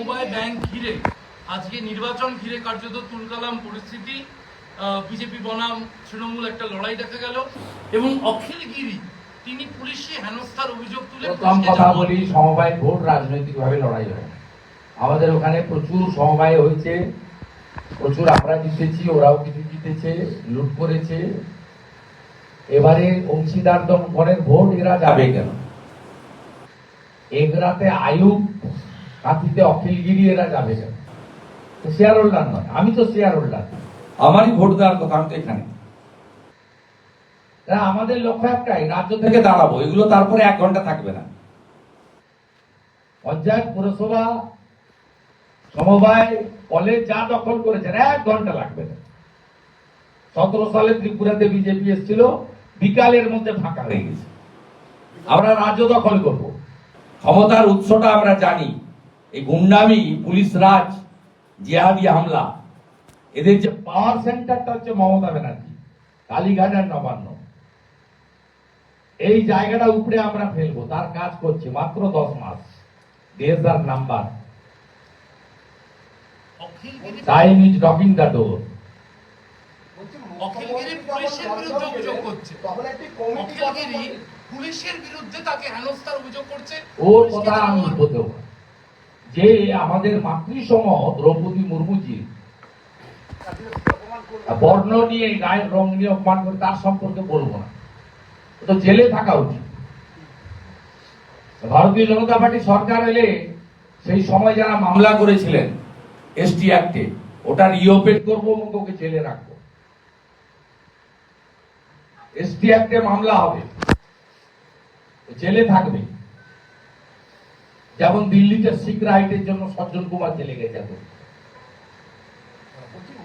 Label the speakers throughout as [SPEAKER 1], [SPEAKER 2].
[SPEAKER 1] সমবায় ব্যাংক ঘিরে আজকে নির্বাচন ঘিরে কার্যত তুলকালাম পরিস্থিতি। বিজেপি বনাম তৃণমূল একটা লড়াই দেখা গেল এবং অখিল গিরি তিনি পুলিশি হেনস্থার অভিযোগ তুলে
[SPEAKER 2] কথা বলি, সমবায় ভোট রাজনৈতিকভাবে লড়াই হয়। আমাদের ওখানে প্রচুর সমবায় হয়েছে, প্রচুর আমরা জিতেছি, ওরাও কিছু জিতেছে, লুট করেছে। এবারে অংশীদার দলের ভোট এরা যাবে কেন? এগরাতে আয়ুব, কাঁথিতে অখিলগিরি এরা যাবে কেন? শেয়ার হোল্ডার নয়, আমি তো শেয়ার হোল্ডার, আমারই ভোট দেওয়ার কথা। আমি তো এখানে, আমাদের লক্ষ্য একটাই, রাজ্য থেকে দাঁড়াবো। এগুলো তারপরে 1 ঘন্টা থাকবে না। পঞ্চায়েত, পুরসভা, সমবায়, কলেজ যা দখল করেছেন 1 ঘন্টা লাগবে না। 17 সালে ত্রিপুরাতে বিজেপি এসেছিল, বিকালের মধ্যে ফাঁকা হয়ে গেছে। আমরা রাজ্য দখল করব। ক্ষমতার উৎসটা আমরা জানি। এই গুন্ডামি, পুলিশ রাজ, জিহাদি হামলা, এদের যে পাওয়ার সেন্টারটা হচ্ছে মমতা ব্যানার্জি, কালীঘাট আর নবান্ন। এই জায়গাটা উপরে আমরা ফেলবো, তার কাজ করছে মাত্র 10 মাস। দেশার number, time is knocking the door.
[SPEAKER 1] Akhil Giri পুলিশের বিরুদ্ধে অভিযোগ করছে, অখিলগিরি পুলিশের বিরুদ্ধে তাকে হেনস্থার অভিযোগ করছে।
[SPEAKER 2] ওর কথা আমি বলতে, যে আমাদের মাতৃসম দ্রৌপদী মুর্মুজি বর্ণ নিয়ে, গায়ের রং নিয়ে অপমান করে, তার সম্পর্কে বলবো না। তো জেলে থাকা উচিত। ভারতীয় জনতা পার্টি সরকার এলে সেই সময় যারা মামলা করেছিলেন এসটি অ্যাক্টে, ওটা রিওপেন করবো এবং ওকে জেলে রাখবো। এসটি অ্যাক্টে মামলা হবে, জেলে থাকবে। যেমন দিল্লিতে শিখ রাইটের জন্য সজ্জন কুমার জেলে গেছে।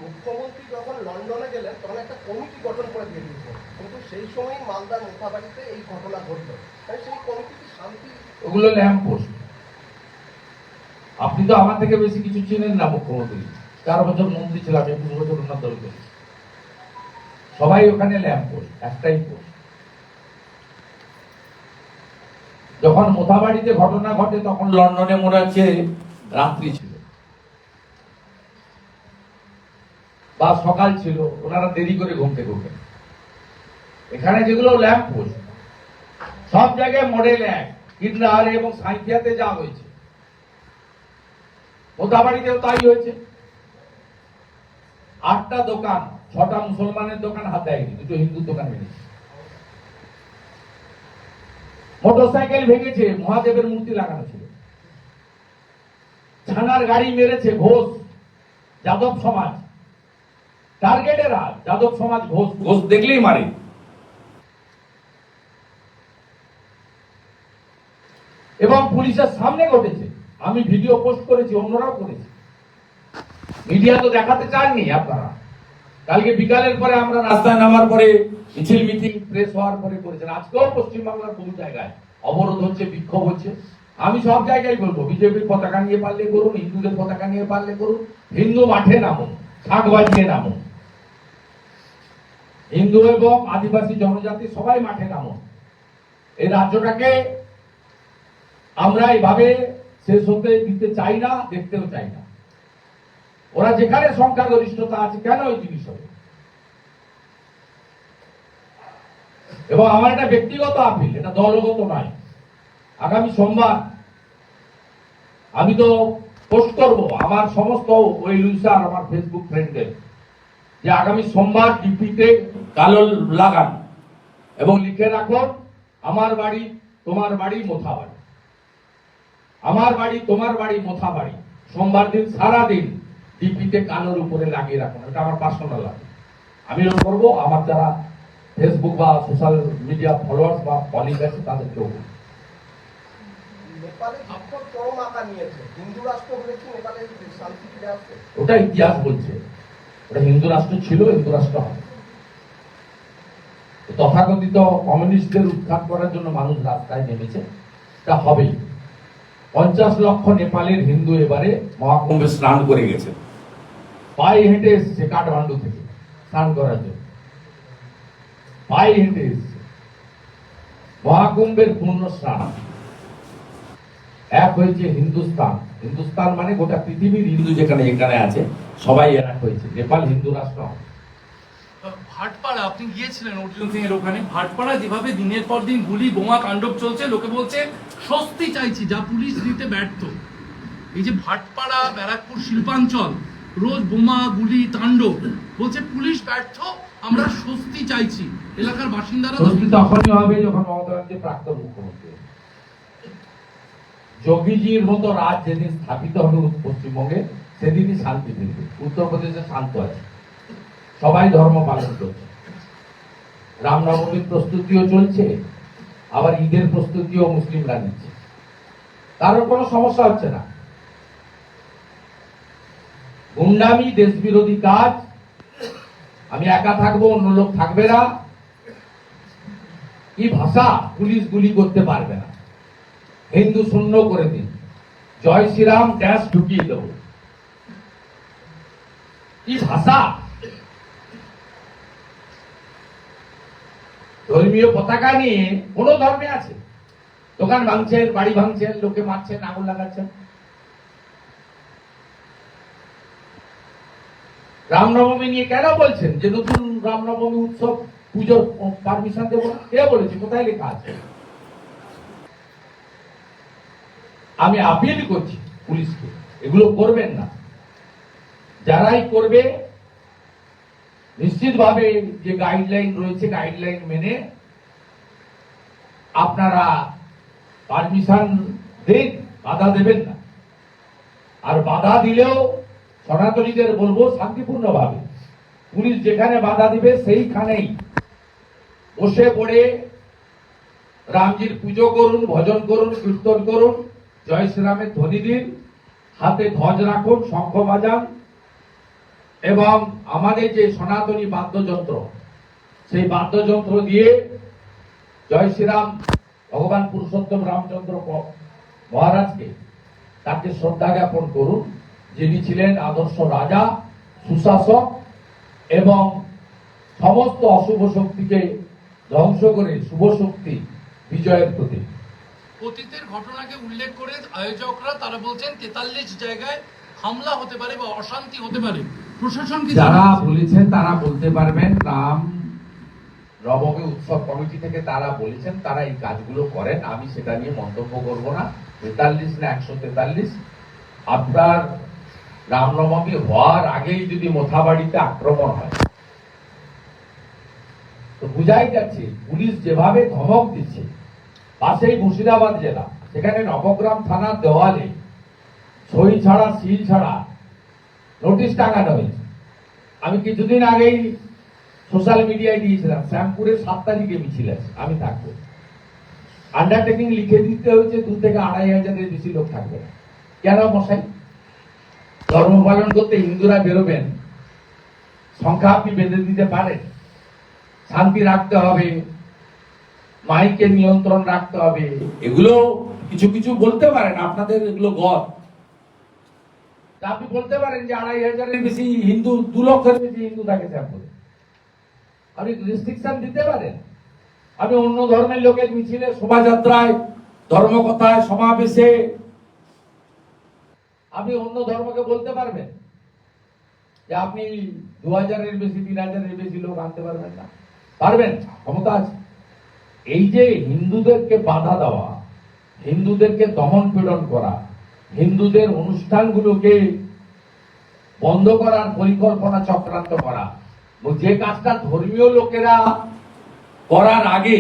[SPEAKER 3] মুখ্যমন্ত্রী যখন লন্ডনে গেলেন তখন একটা কমিটি গঠন করে দিয়ে দিয়েছেন, কিন্তু সেই সময় মালদার মোথাবাড়িতে এই ঘটনা ঘটল। তাই সেই কমিটি কি শান্তি?
[SPEAKER 2] ওগুলো ল্যাম্প পোস্ট। আপনি তো আমার থেকে বেশি কিছু চেনেন না। মুখ্যমন্ত্রী 4 বছর মন্ত্রী ছিলাম, 21 বছর উন্নত দল করি। সবাই ওখানে ল্যাম্প পোস্ট, একটাই পোস্ট। যখন মোথাবাড়িতে ঘটনা ঘটে তখন লন্ডনে মনে হচ্ছে রাত্রি ছিল বা সকাল ছিল, ওনারা দেরি করে ঘুম থেকে ওঠেন। এখানে যেগুলো ল্যাম্প পোস্ট, সব জায়গায় মডেল 1, কিন্নার এবং সাঁইথিয়াতে যা হয়েছে, মোথাবাড়িতেও তাই হয়েছে। 8টা দোকান, 6টা মুসলমানের দোকান হাত দেয়নি, 2টো হিন্দুর দোকান ভেঙেছে। মোটরসাইকেল ভেঙেছে, মহাদেবের মূর্তি লাগানো ছিল। ছানার গাড়ি মেরেছে ঘোষ, যাদব সমাজ, টার্গেটেরা যাদব সমাজ, ঘোষ। ঘোষ দেখলেই মারে। এবং পুলিশের সামনে ঘটেছে। আমি ভিডিও পোস্ট করেছি, অন্যরাও করেছে। মিডিয়া তো দেখাতে চাননি আপনারা। কালকে বিকালের পরে আমরা রাস্তায় নামার পরে মিছিল, মিটিং, প্রেস হওয়ার পরে করেছেন। আজকেও পশ্চিমবাংলার বহু জায়গায় অবরোধ হচ্ছে, বিক্ষোভ হচ্ছে। আমি সব জায়গায় বলবো, বিজেপির পতাকা নিয়ে পারলে করুন, হিন্দুদের পতাকা নিয়ে পারলে করুন, হিন্দু মাঠে নামুন, শাঁখ বাজিয়ে নামুন। হিন্দু এবং আদিবাসী জনজাতি সবাই মাঠে নামুন। এই রাজ্যটাকে আমরা এইভাবে শেষ হতে দিতে চাই না, দেখতেও চাই না। ওরা যেখানে সংখ্যাগরিষ্ঠতা আছে, কেন ওই জিনিস হবে? এবং আমার এটা ব্যক্তিগত আপিল, এটা দলগত নয়। আগামী সোমবার আমি তো পোস্ট করব আমার সমস্ত ওয়েলউইশার, আমার ফেসবুক ফ্রেন্ডদের, যে আগামী সোমবার ডিপিতে কালো লাগান এবং লিখে রাখুন, আমার বাড়ি তোমার বাড়ি মোথাবাড়ি, আমার বাড়ি তোমার বাড়ি মোথাবাড়ি। সোমবার দিন সারা দিন ডিপিতে কালোর উপরে লাগিয়ে রাখুন। এটা আমার পার্সোনাল লাগে, আমি করবো। আমার যারা ফেসবুক বা সোশ্যাল মিডিয়া ফলোয়ার্স বা কলিগ আছে তাদেরকেও। ওটা ইতিহাস বলছে, ওটা হিন্দু রাষ্ট্র ছিল, হিন্দু রাষ্ট্র হবে। তথাকথিত কমিউনিস্টদের উৎখাত করার জন্য মানুষ রাস্তায় নেমেছে, তা হবেই। 50 লক্ষ নেপালের হিন্দু এবারে মহাকুম্ভে স্নান করে গেছে। পায়ে হেঁটে এসছে কাঠমান্ডু থেকে স্নান করার জন্য, পায়ে হেঁটে এসছে। মহাকুম্ভের পূর্ণ স্নান। এক হয়েছে হিন্দুস্তান, হিন্দুস্তান মানে গোটা পৃথিবীর হিন্দু যেখানে যেখানে আছে সবাই এক হয়েছে। নেপাল হিন্দু রাষ্ট্র।
[SPEAKER 1] ভাটপাড়া আপনি গিয়েছিলেন অর্জুন সিং এর ওখানে। ভাটপাড়া যেভাবে দিনের পর দিন গুলি বোমা তাণ্ডব চলছে, লোকে বলছে স্বস্তি চাইছি, যা পুলিশ দিতে ব্যর্থ। এই যে ভাটপাড়া, ব্যারাকপুর, শিল্পাঞ্চল, রোজ বোমা গুলি তাণ্ডব, বলছে পুলিশ ব্যর্থ, আমরা স্বস্তি চাইছি। এলাকার বাসিন্দারা
[SPEAKER 2] স্বস্তি তখনই হবে যখন মমতা ব্যানার্জি প্রাক্তন মুখ্যমন্ত্রী। যোগীজির মতো রাজ যেদিন স্থাপিত হবে পশ্চিমবঙ্গে, সেদিনই শান্তি ফিরবে। উত্তরপ্রদেশে শান্ত আছে, সবাই ধর্ম পালন করছে, রামনবমীর প্রস্তুতিও চলছে, আবার ঈদের প্রস্তুতিও মুসলিমরা নিচ্ছে, কারোর কোনো সমস্যা হচ্ছে না। গুন্ডামি, দেশ বিরোধী কাজ, আমি একা থাকবো, অন্য লোক থাকবে না, কি ভাষা, পুলিশ গুলি করতে পারবে না, হিন্দু শূন্য করে দিন, জয় শ্রীরাম ড্যাশ ঢুকিয়ে দেব, কি ভাষা। ধর্মীয় পতাকা নিয়ে কোন ধর্মে আছে? দোকান ভাঙছেন, বাড়ি ভাঙছেন, লোকে মারছেন, আগুন লাগাচ্ছেন। রামনবমী নিয়ে কেন বলছেন যে নতুন রামনবমী উৎসব পুজোর পারমিশন দেবো না? কে বলেছে? কোথায় লেখা আছে? আমি আপিল করছি পুলিশকে, এগুলো করবেন না। যারাই করবে নিশ্চিতভাবে যে গাইডলাইন রয়েছে, গাইডলাইন মেনে আপনারা পারমিশন দিন, বাধা দেবেন না। আর বাধা দিলেও সনাতনীদের বলবো শান্তিপূর্ণভাবে, পুলিশ যেখানে বাধা দিবে সেইখানেই বসে পড়ে রামজির পুজো করুন, ভজন করুন, কীর্তন করুন, জয় শ্রীরামের ধ্বনি দিন, হাতে ধ্বজ রাখুন, শঙ্খ বাজান, এবং আমাদের যে সনাতনী বাদ্যযন্ত্র, সেই বাদ্যযন্ত্র দিয়ে জয় শ্রীরাম, ভগবান পুরুষোত্তম রামচন্দ্র মহারাজকে, তাকে শ্রদ্ধা জ্ঞাপন করুন, যিনি ছিলেন আদর্শ রাজা, সুশাসক, এবং সমস্ত অশুভ শক্তিকে ধ্বংস করে শুভ শক্তি বিজয়ের প্রতীক।
[SPEAKER 1] অতীতের ঘটনাকে উল্লেখ করে আয়োজকরা তারা বলছেন 43 জায়গায় হামলা হতে পারে বা অশান্তি হতে পারে। প্রশাসন কি
[SPEAKER 2] যারা বলেছেন তারা বলতে পারবেন, রাম নবমী উৎসব কমিটি থেকে তারা বলেছেন, তারা এই কাজগুলো করেন, আমি সেটা নিয়ে মন্তব্য করব না। 43 না 143, আপনার রামনবমী হওয়ার আগেই যদি মোথাবাড়িতে আক্রমণ হয়, তো বুঝাই যাচ্ছে পুলিশ যেভাবে ধমক দিচ্ছে। পাশেই মুর্শিদাবাদ জেলা, সেখানে নবগ্রাম থানার দেওয়ালে সই ছাড়া, সিল ছাড়া নোটিশ টাঙানো হয়েছে। আমি কিছুদিন আগেই সোশ্যাল মিডিয়ায় দিয়েছিলাম, শ্যামপুরে 7 তারিখে মিছিল আছে, আমি থাকবো। আন্ডারটেকিং লিখে দিতে হয়েছে 2 থেকে 2.5 হাজারের বেশি লোক থাকবে না। কেন মশাই? ধর্ম পালন করতে হিন্দুরা বেরোবেন, সংখ্যা আপনি বেঁধে দিতে পারেন? শান্তি রাখতে হবে, মাইকে নিয়ন্ত্রণ রাখতে হবে, এগুলো কিছু কিছু বলতে পারেন, আপনাদের এগুলো গড়। আপনি বলতে পারেন যে 2.5 হাজারের বেশি হিন্দু, 2 লক্ষের বেশি হিন্দু থাকে শ্যামপুরে, আপনি রেস্ট্রিকশন দিতে পারেন। আপনি অন্য ধর্মের লোকের মিছিলে, শোভাযাত্রায়, ধর্মকথায়, সমাবেশে আপনি অন্য ধর্মকে বলতে পারবেন যে আপনি 2000-এর বেশি, 3000-এর বেশি লোক আনতে পারবেন না? পারবেন, ক্ষমতা আছে। এই যে হিন্দুদেরকে বাধা দেওয়া, হিন্দুদেরকে দমন পীড়ন করা, হিন্দুদের অনুষ্ঠানগুলোকে বন্ধ করার পরিকল্পনা চক্রান্ত করা, যে কাজটা ধর্মীয় লোকেরা করার আগে,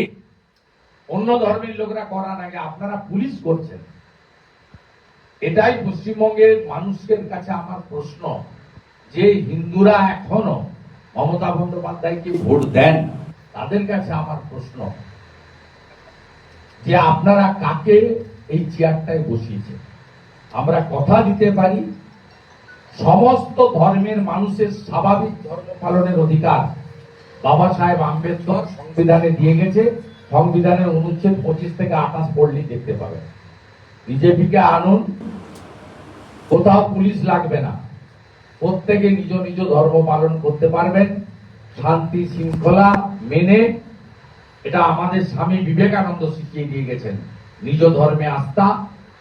[SPEAKER 2] অন্য ধর্মের লোকেরা করার আগে আপনারা পুলিশ করছেন, এটাই পশ্চিমবঙ্গের মানুষের কাছে আমার প্রশ্ন। যে হিন্দুরা এখনো মমতা বন্দ্যোপাধ্যায়কে ভোট দেন, তাদের কাছে আমার প্রশ্ন যে আপনারা কাকে এই চেয়ারটায় বসিয়েছেন? আমরা কথা দিতে পারি, সমস্ত ধর্মের মানুষের স্বাভাবিক ধর্ম পালনের অধিকার বাবা সাহেব আম্বেদকর সংবিধানে দিয়ে গেছে। সংবিধানের অনুচ্ছেদ 25 থেকে 28 পড়লেই দেখতে পাবেন। বিজেপিকে আনুন, কোথাও পুলিশ লাগবে না, প্রত্যেকে নিজ নিজ ধর্ম পালন করতে পারবেন শান্তি শৃঙ্খলা মেনে। এটা আমাদের স্বামী বিবেকানন্দ শিখিয়ে দিয়ে গেছেন, নিজ ধর্মে আস্থা,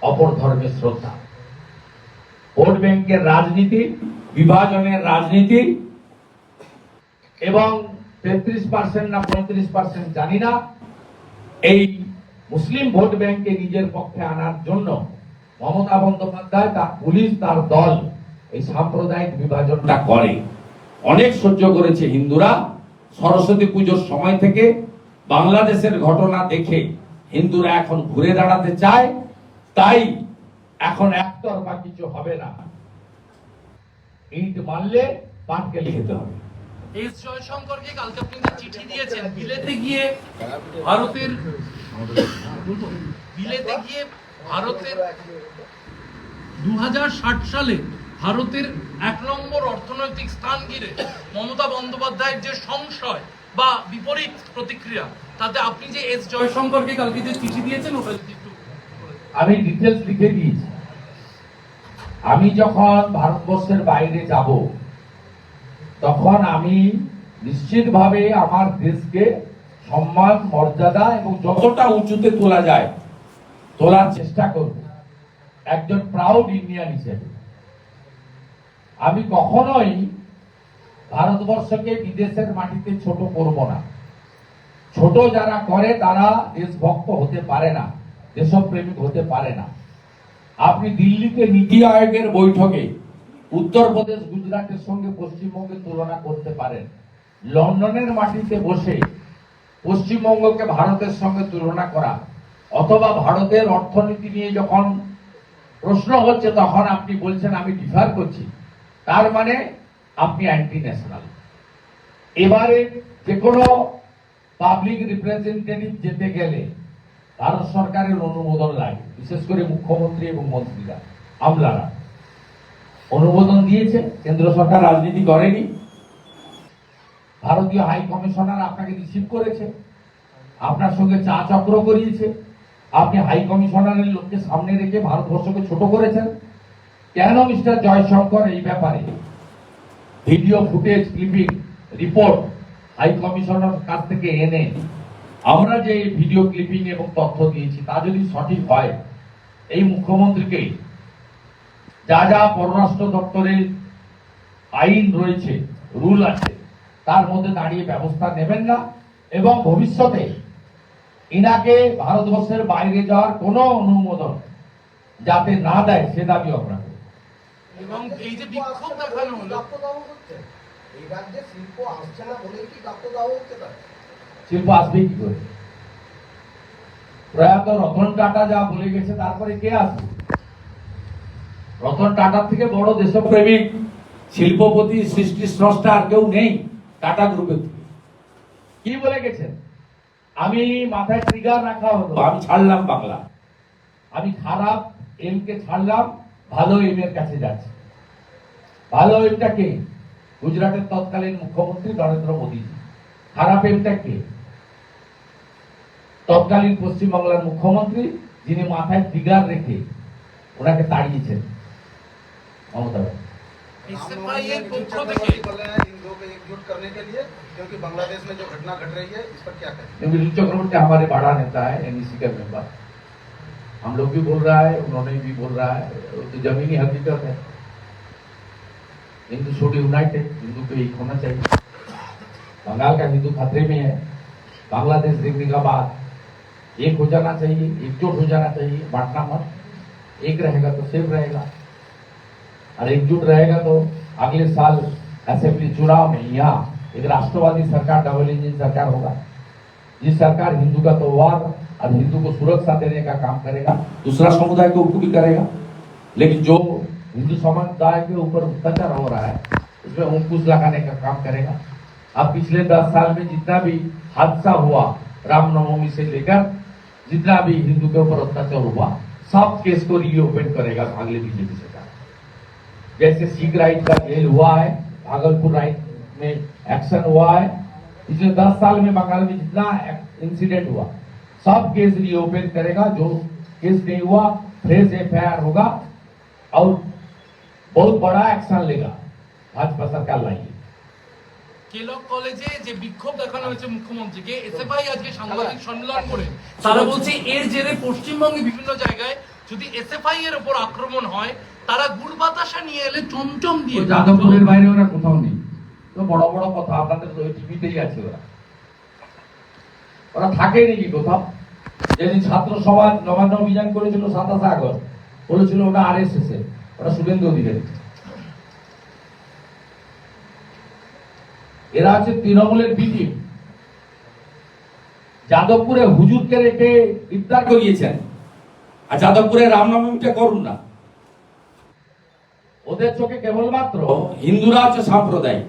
[SPEAKER 2] অপর ধর্মে শ্রদ্ধা। ব্যাংকের রাজনীতি, বিভাজনের রাজনীতি এবং 33% না 35% জানি না, এই মুসলিম ভোট ব্যাংককে নিজের পক্ষে আনার জন্য মমতা বন্দ্যোপাধ্যায়, তার পুলিশ, তার দল এই সাম্প্রদায়িক বিভাজনটা করে। অনেক সহ্য করেছে হিন্দুরা। সরস্বতী পুজোর সময় থেকে বাংলাদেশের ঘটনা দেখে হিন্দুরা এখন ঘুরে দাঁড়াতে চায়, তাই এখন একতরফা কিছু হবে না। ইট মারলে পাটকে লিখতে হবে।
[SPEAKER 1] এস জয়শঙ্করকে কালকে আপনি যে চিঠি দিয়েছেন, বিলেতে গিয়ে ভারতের 2060 সালে ভারতের 1 নম্বর অর্থনৈতিক স্থান ঘিরে মমতা বন্দ্যোপাধ্যায়ের যে সংশয় বা বিপরীত প্রতিক্রিয়া, তাতে আপনি যে এস জয়শঙ্করকে কালকে যে চিঠি দিয়েছেন ওটা যদি একটু
[SPEAKER 2] আমি ডিটেলস লিখে দিয়েছি। আমি যখন ভারতবর্ষের বাইরে যাব তখন আমি নিশ্চিতভাবে আমার দেশকে সম্মান, মর্যাদা এবং যতটা উঁচুতে তোলা যায় তোলার চেষ্টা করব একজন প্রাউড ইন্ডিয়ান হিসেবে। আমি কখনোই ভারতবর্ষকে বিদেশের মাটিতে ছোট করব না। ছোট যারা করে তারা দেশভক্ত হতে পারে না, দেশপ্রেমিক হতে পারে না। আপনি দিল্লিতে নীতি আয়োগের বৈঠকে উত্তরপ্রদেশ, গুজরাটের সঙ্গে পশ্চিমবঙ্গের তুলনা করতে পারেন। লন্ডনের মাটিতে বসে পশ্চিমবঙ্গকে ভারতের সঙ্গে তুলনা করা, অথবা ভারতের অর্থনীতি নিয়ে যখন প্রশ্ন হচ্ছে তখন আপনি বলছেন আমি ডিফার করছি, তার মানে আপনি অ্যান্টি ন্যাশনাল। এবারে যে কোনো পাবলিক রিপ্রেজেন্টেটিভ যেতে গেলে ভারত সরকারের অনুমোদন লাগে, বিশেষ করে মুখ্যমন্ত্রী এবং মন্ত্রীরা, আমলারা অনুমোদন দিয়েছে। কেন্দ্র সরকার রাজনীতি করেনি। ভারতীয় হাই কমিশনার আপনাকে রিসিভ করেছে, আপনার সঙ্গে চা চক্র করিয়েছে। আপনি হাই কমিশনারের লোককে সামনে রেখে ভারতবর্ষকে ছোট করেছেন। কেন মিস্টার জয়শঙ্কর এই ব্যাপারে video footage, clipping, report high commissioner কাছ থেকে এনে আমরা যে ভিডিও ক্লিপিং এবং তথ্য দিয়েছি তা যদি সঠিক হয়, এই মুখ্যমন্ত্রীকে যা যা পররাষ্ট্র দপ্তরের আইন রয়েছে, রুল আছে, তার মধ্যে দাঁড়িয়ে ব্যবস্থা নেবেন না এবং ভবিষ্যতে ইনাকে ভারতবর্ষের বাইরে যাওয়ার কোনো অনুমোদন যাতে না দেয় সে দাবি আমরা করি।
[SPEAKER 1] এবং এই যে বিক্ষোভ দেখানো হলো,
[SPEAKER 3] এই রাজ্যে শিল্প আসছে না বলেই কি গাপ্ত দেওয়া হচ্ছে না?
[SPEAKER 2] শিল্প আসবে কি করে? প্রয়াত রতন টাটা যা বলে গেছে তারপরে কে আসবে? রতন টাটার থেকে বড় দেশপ্রেমিক, শিল্পপতি, সৃষ্টি স্রষ্টা আর কেউ নেই টাটা গ্রুপের থেকে। কি বলে গেছেন? আমি মাথায় ট্রিগার রাখা হলো, আমি ছাড়লাম বাংলা, আমি খারাপ এম কে ছাড়লাম, ভালো এম এর কাছে যাচ্ছে। ভালো এমটা কে? গুজরাটের তৎকালীন মুখ্যমন্ত্রী নরেন্দ্র মোদী। খারাপ এমটা কে? তৎকালীন পশ্চিমবাংলার মুখ্যমন্ত্রী, যিনি মাথায় ট্রিগার রেখে ওনাকে তাড়িয়েছেন, মমতা ব্যানার্জি।
[SPEAKER 1] এসএফআই এর পক্ষ থেকে
[SPEAKER 4] इन दो को एकजुट करने के लिए, क्योंकि बांग्लादेश में जो घटना घट रही है इस पर क्या कहें?
[SPEAKER 2] विजय चक्रवर्ती हमारे बड़ा नेता है, एनईसी का मेंबर। हम लोग भी बोल रहा है, उन्होंने भी बोल रहा है, वो तो जमीनी हकीकत है। हिंदू शुड यूनाइटेड, हिंदू को एक होना चाहिए। बंगाल का हिंदू खतरे में है। बांग्लादेश देखने का बाद एक हो जाना चाहिए, एकजुट हो जाना चाहिए, बांटना मत। एक रहेगा तो सेफ रहेगा, और एकजुट रहेगा तो अगले साल असेंबली चुनाव में यहाँ एक राष्ट्रवादी सरकार, डबल इंजन सरकार होगा, जिस सरकार हिंदू का त्योहार और हिंदू को सुरक्षा देने का काम करेगा, दूसरा समुदाय के ऊपर भी करेगा। लेकिन जो हिंदू समुदाय के ऊपर अत्याचार हो रहा है उसमें अंकुश लगाने का काम करेगा। अब पिछले 10 साल में जितना भी हादसा हुआ, रामनवमी से लेकर जितना भी हिंदू के ऊपर अत्याचार हुआ, सब केस को रीओपन करेगा अगले बीजेपी सरकार। जैसे सिख राइट का जेल हुआ है, भागलपुर राइट में एक्शन हुआ है, पिछले 10 साल में बंगाल में जितना इंसिडेंट हुआ सब केस रीओपन करेगा। जो केस नहीं हुआ फ्रेश एफआईआर होगा और बहुत बड़ा एक्शन लेगा भाजपा सरकार लाएगी।
[SPEAKER 1] কেলক কলেজে যে বিক্ষোভ দেখানো হয়েছে মুখ্যমন্ত্রীকে, এসএফআই আজকে সাংবাদিক সম্মেলন করে তারা বলছে এর জেরে পশ্চিমবঙ্গে বিভিন্ন জায়গায় যদি এসএফআই এর উপর আক্রমণ হয় তারা গুড় বাতাসা নিয়ে এলে চমচম দিয়ে
[SPEAKER 2] ওই যাদবপুরের বাইরে ওরা কোথাও নেই। তো বড় বড় কথা আপনাদের ওই টিভিতেই আছে ওরা। ওরা থাকে নাকি কোথাও? যেদিন ছাত্র সমাজ নবান্ন অভিযান করেছিল 27 আগস্ট, বলেছিল ওটা RSS এর, ওটা শুভেন্দু অধিকারী। এরা হচ্ছে তৃণমূলের বি টিম। যাদবপুরে হুজুরকে রেখে ইফতার করিয়েছেন, আর যাদবপুরে রামনবমীটা করুন না। ওদের চোখে কেবলমাত্র হিন্দুরা হচ্ছে সাম্প্রদায়িক।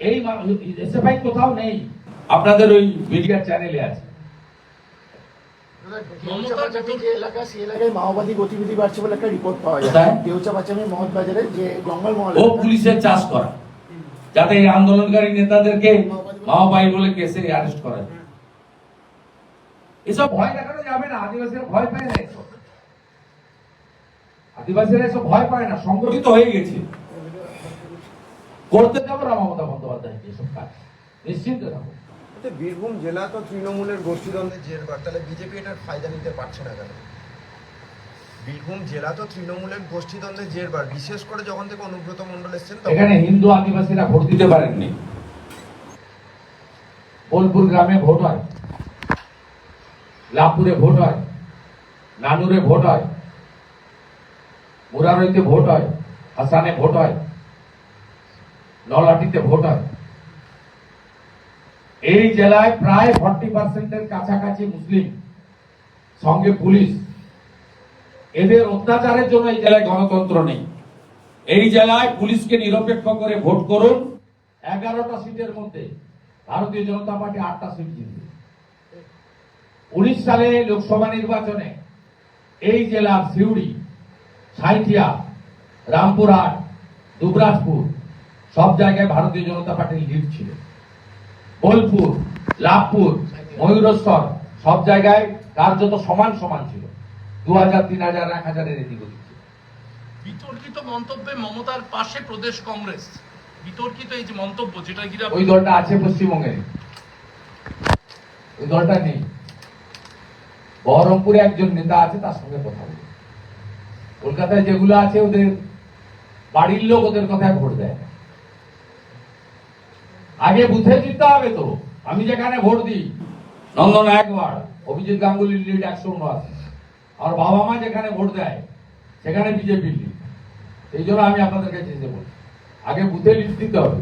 [SPEAKER 2] এই এসএফআই কোথাও নেই, আপনাদের ওই মিডিয়া চ্যানেলে আছে।
[SPEAKER 1] মমতা
[SPEAKER 5] যে এলাকা সেই এলাকায় মাওবাদী গতিবিধি বাড়ছে বলে একটা রিপোর্ট পাওয়া যায়।
[SPEAKER 2] কোথায়?
[SPEAKER 5] দেউচা পাচামি মহৎ বাজারে যে জঙ্গলমহল
[SPEAKER 2] ও পুলিশের চাষ করা, যাতে এই আন্দোলনকারী নেতাদেরকে মাওবাদী বলে কেসে অ্যারেস্ট করা যায়। এসব ভয় দেখানো যাবে না। আদিবাসীরা ভয় পায় না এসব। আদিবাসীরা এসব ভয় পায় না, সংগঠিত হয়ে গেছে। করতে যাবো না মমতা বন্দ্যোপাধ্যায় এসব কাজ, নিশ্চিন্ত থাকবো।
[SPEAKER 3] বীরভূম জেলা তো তৃণমূলের গোষ্ঠীদ্বন্দ্বের জেরবার, তাহলে বিজেপি এটার ফায়দা নিতে পারছে না কেন? বীরভূম জেলা তো তৃণমূলের গোষ্ঠীদ্বন্দ্বের জেরবার, বিশেষ করে যখন থেকে অনুব্রত মণ্ডল এসেছেন
[SPEAKER 2] এখানে হিন্দু আদিবাসীরা ভোট দিতে পারেননি। বোলপুর গ্রামে ভোট হয়, লাভপুরে ভোট হয়, নানুরে ভোট হয়, মুরারইতে ভোট হয়, হাসানে ভোট হয়, নলাটিতে ভোট হয়। এই জেলায় প্রায় 40% কাছাকাছি মুসলিম, সঙ্গে পুলিশ। এদের অত্যাচারের জন্য এই জেলায় গণতন্ত্র নেই। এই জেলায় পুলিশকে নিরপেক্ষ করে ভোট করুন, 11টা সিটের মধ্যে ভারতীয় জনতা পার্টি 8টা সিট জিতবে। 19 সালে লোকসভা নির্বাচনে এই জেলার সিউড়ি, সাঁইথিয়া, রামপুরহাট, দুবরাজপুর সব জায়গায় ভারতীয় জনতা পার্টির লিড ছিল। বোলপুর, লাভপুর, ময়ূরেশ্বর সব জায়গায় কার্যত সমান সমান ছিল। 2000, 3000, 1000 এর এদিক ওদিক ছিল।
[SPEAKER 1] বিতর্কিত মন্তব্যে মমতার পাশে প্রদেশ কংগ্রেস। বিতর্কিত এই যে মন্তব্য, যেটা ঘিরে
[SPEAKER 2] ওই দলটা আছে পশ্চিমবঙ্গে, ওই দলটা নেই। বহরমপুরে একজন নেতা আছে, তার সঙ্গে কথা বলি। কলকাতায় যেগুলো আছে ওদের বাড়ির লোক ওদের কথায় ভোট দেয়। আগে বুথে জিততে হবে তো। আমি যেখানে ভোট দিই, নন্দন 1 ওয়ার্ড, অভিজিৎ গাঙ্গুলির লিড 179, আর বাবা মা যেখানে ভোট দেয় সেখানে বিজেপির লিড। এই জন্য আমি আপনাদের কাছে বলি, আগে বুথে লিড দিতে হবে।